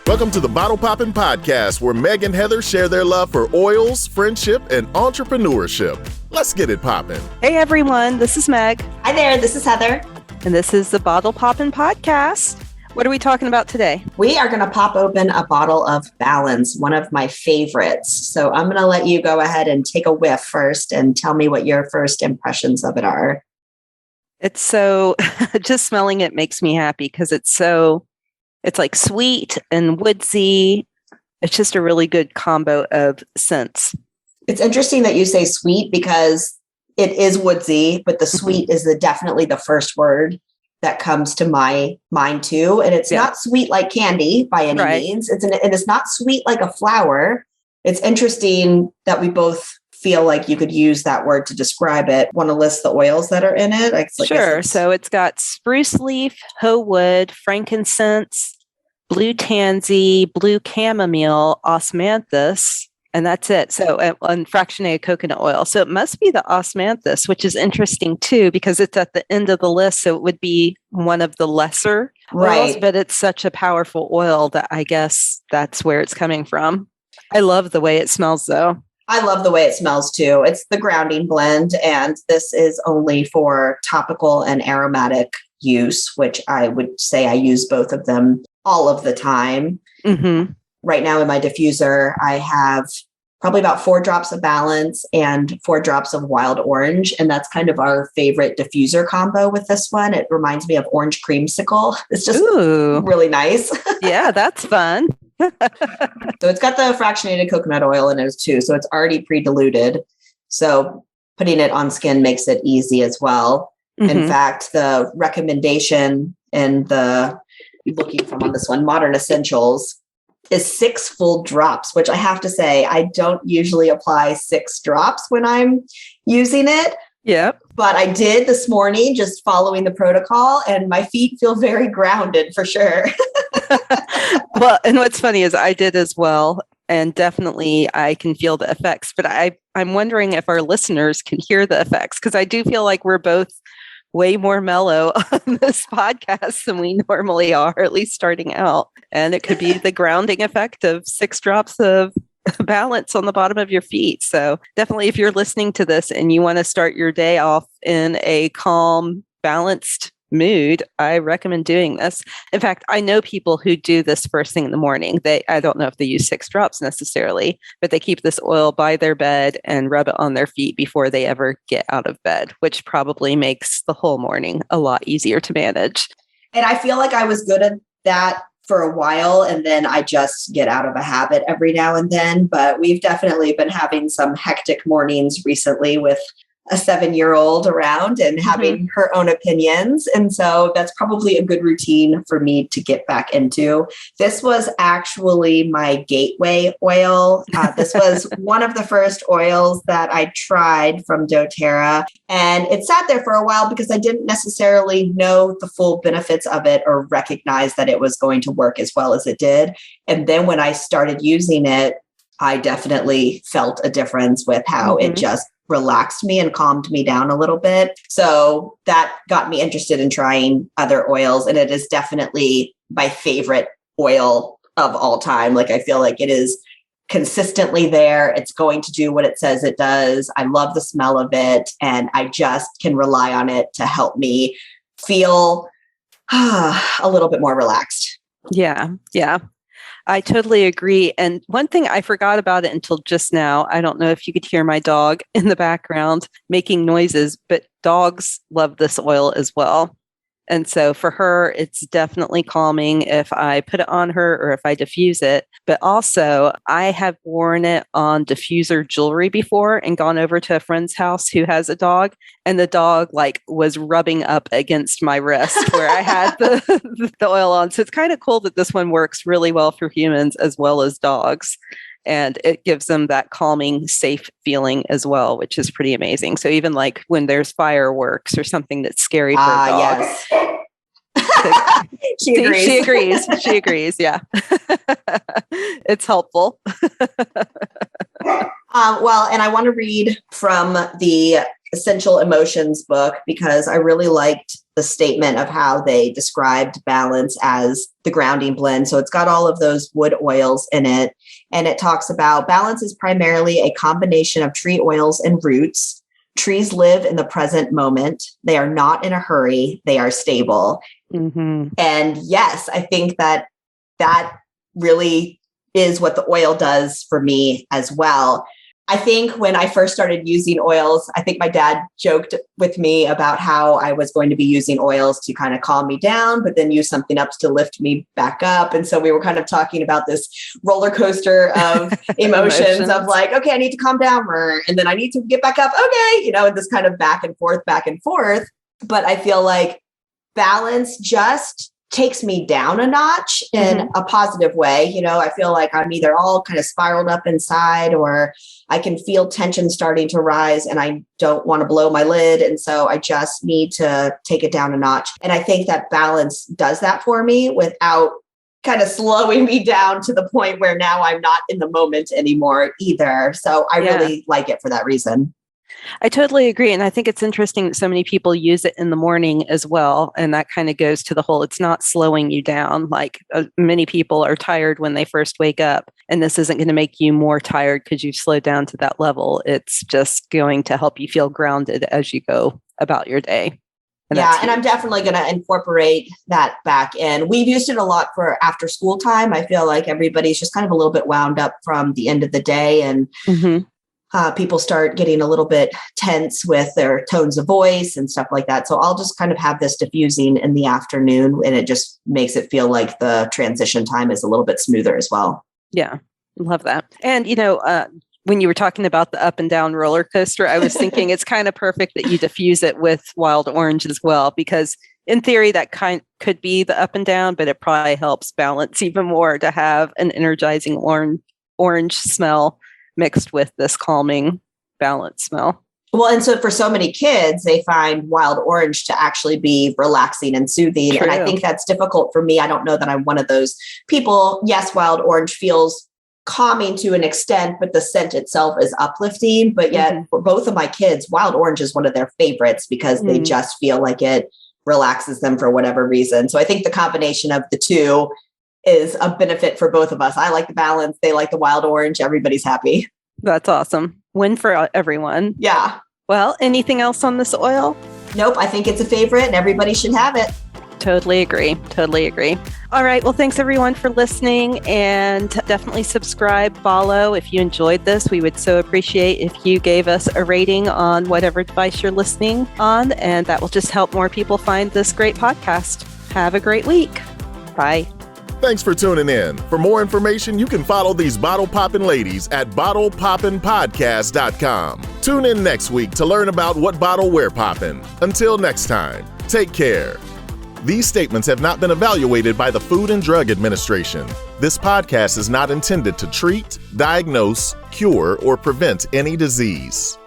Welcome to the Bottle Poppin' Podcast, where Meg and Heather share their love for oils, friendship, and entrepreneurship. Let's get it poppin'. Hey everyone, this is Meg. Hi there, this is Heather. And this is the Bottle Poppin' Podcast. What are we talking about today? We are going to pop open a bottle of Balance, one of my favorites. So I'm going to let you go ahead and take a whiff first and tell me what your first impressions of it are. It's so, just smelling it makes me happy because it's like sweet and woodsy. It's just a really good combo of scents. It's interesting that you say sweet because it is woodsy, but the sweet is definitely the first word that comes to my mind too. And it's not sweet like candy by any means. And it's not sweet like a flower. It's interesting that we both feel like you could use that word to describe it. Want to list the oils that are in it? Sure. So it's got spruce leaf, hoe wood, frankincense, blue tansy, blue chamomile, osmanthus, and that's it. So, and fractionated coconut oil. So it must be the osmanthus, which is interesting too, because it's at the end of the list. So it would be one of the lesser oils, but it's such a powerful oil that I guess that's where it's coming from. I love the way it smells though. I love the way it smells too. It's the grounding blend, and this is only for topical and aromatic use, which I would say I use both of them all of the time. Mm-hmm. Right now in my diffuser, I have probably about 4 drops of Balance and 4 drops of wild orange. And that's kind of our favorite diffuser combo with this one. It reminds me of orange creamsicle. It's just really nice. Yeah, that's fun. So it's got the fractionated coconut oil in it too. So it's already pre-diluted. So putting it on skin makes it easy as well. Mm-hmm. In fact, the recommendation in the looking from on this one, Modern Essentials, is 6 full drops, which I have to say, I don't usually apply 6 drops when I'm using it. Yep. But I did this morning, just following the protocol, and my feet feel very grounded for sure. Well, and what's funny is I did as well. And definitely I can feel the effects, but I'm wondering if our listeners can hear the effects, because I do feel like we're both way more mellow on this podcast than we normally are, at least starting out. And it could be the grounding effect of 6 drops of Balance on the bottom of your feet. So definitely if you're listening to this and you want to start your day off in a calm, balanced mood, I recommend doing this. In fact, I know people who do this first thing in the morning. I don't know if they use 6 drops necessarily, but they keep this oil by their bed and rub it on their feet before they ever get out of bed, which probably makes the whole morning a lot easier to manage. And I feel like I was good at that for a while, and then I just get out of a habit every now and then. But we've definitely been having some hectic mornings recently with a 7-year-old around and having her own opinions. And so that's probably a good routine for me to get back into. This was actually my gateway oil. This was one of the first oils that I tried from doTERRA. And it sat there for a while because I didn't necessarily know the full benefits of it or recognize that it was going to work as well as it did. And then when I started using it, I definitely felt a difference with how it just relaxed me and calmed me down a little bit. So that got me interested in trying other oils. And it is definitely my favorite oil of all time. Like, I feel like it is consistently there. It's going to do what it says it does. I love the smell of it. And I just can rely on it to help me feel a little bit more relaxed. Yeah. Yeah. I totally agree. And one thing I forgot about it until just now, I don't know if you could hear my dog in the background making noises, but dogs love this oil as well. And so for her, it's definitely calming if I put it on her or if I diffuse it. But also, I have worn it on diffuser jewelry before and gone over to a friend's house who has a dog. And the dog was rubbing up against my wrist where I had the oil on. So it's kind of cool that this one works really well for humans as well as dogs. And it gives them that calming, safe feeling as well, which is pretty amazing. So even when there's fireworks or something that's scary for a dog. Yes. She agrees. She agrees. Yeah. It's helpful. Well, and I want to read from the Essential Emotions book because I really liked the statement of how they described balance as the grounding blend. So it's got all of those wood oils in it. And it talks about balance is primarily a combination of tree oils and roots. Trees live in the present moment. They are not in a hurry. They are stable. Mm-hmm. And yes, I think that really is what the oil does for me as well. I think when I first started using oils, I think my dad joked with me about how I was going to be using oils to kind of calm me down, but then use something else to lift me back up. And so we were kind of talking about this roller coaster of emotions of like, okay, I need to calm down, and then I need to get back up. Okay. And this kind of back and forth. But I feel like balance just takes me down a notch in a positive way. I feel like I'm either all kind of spiraled up inside, or I can feel tension starting to rise and I don't want to blow my lid. And so I just need to take it down a notch. And I think that balance does that for me without kind of slowing me down to the point where now I'm not in the moment anymore either. So I really like it for that reason. I totally agree. And I think it's interesting that so many people use it in the morning as well. And that kind of goes to the whole, it's not slowing you down. Like many people are tired when they first wake up. And this isn't going to make you more tired because you've slowed down to that level. It's just going to help you feel grounded as you go about your day. And I'm definitely going to incorporate that back in. We've used it a lot for after school time. I feel like everybody's just kind of a little bit wound up from the end of the day. And people start getting a little bit tense with their tones of voice and stuff like that. So I'll just kind of have this diffusing in the afternoon, and it just makes it feel like the transition time is a little bit smoother as well. Yeah, love that. And, when you were talking about the up and down roller coaster, I was thinking it's kind of perfect that you diffuse it with wild orange as well, because in theory that could be the up and down, but it probably helps balance even more to have an energizing orange smell mixed with this calming balance smell. Well, and so for so many kids, they find wild orange to actually be relaxing and soothing. True. And I think that's difficult for me. I don't know that I'm one of those people. Yes, wild orange feels calming to an extent, but the scent itself is uplifting. But yet for both of my kids, wild orange is one of their favorites because they just feel like it relaxes them for whatever reason. So I think the combination of the two is a benefit for both of us. I like the balance. They like the wild orange. Everybody's happy. That's awesome. Win for everyone. Yeah. Well, anything else on this oil? Nope. I think it's a favorite and everybody should have it. Totally agree. All right. Well, thanks everyone for listening, and definitely subscribe, follow. If you enjoyed this, we would so appreciate if you gave us a rating on whatever device you're listening on, and that will just help more people find this great podcast. Have a great week. Bye. Thanks for tuning in. For more information, you can follow these bottle poppin' ladies at bottlepoppinpodcast.com. Tune in next week to learn about what bottle we're poppin'. Until next time, take care. These statements have not been evaluated by the Food and Drug Administration. This podcast is not intended to treat, diagnose, cure, or prevent any disease.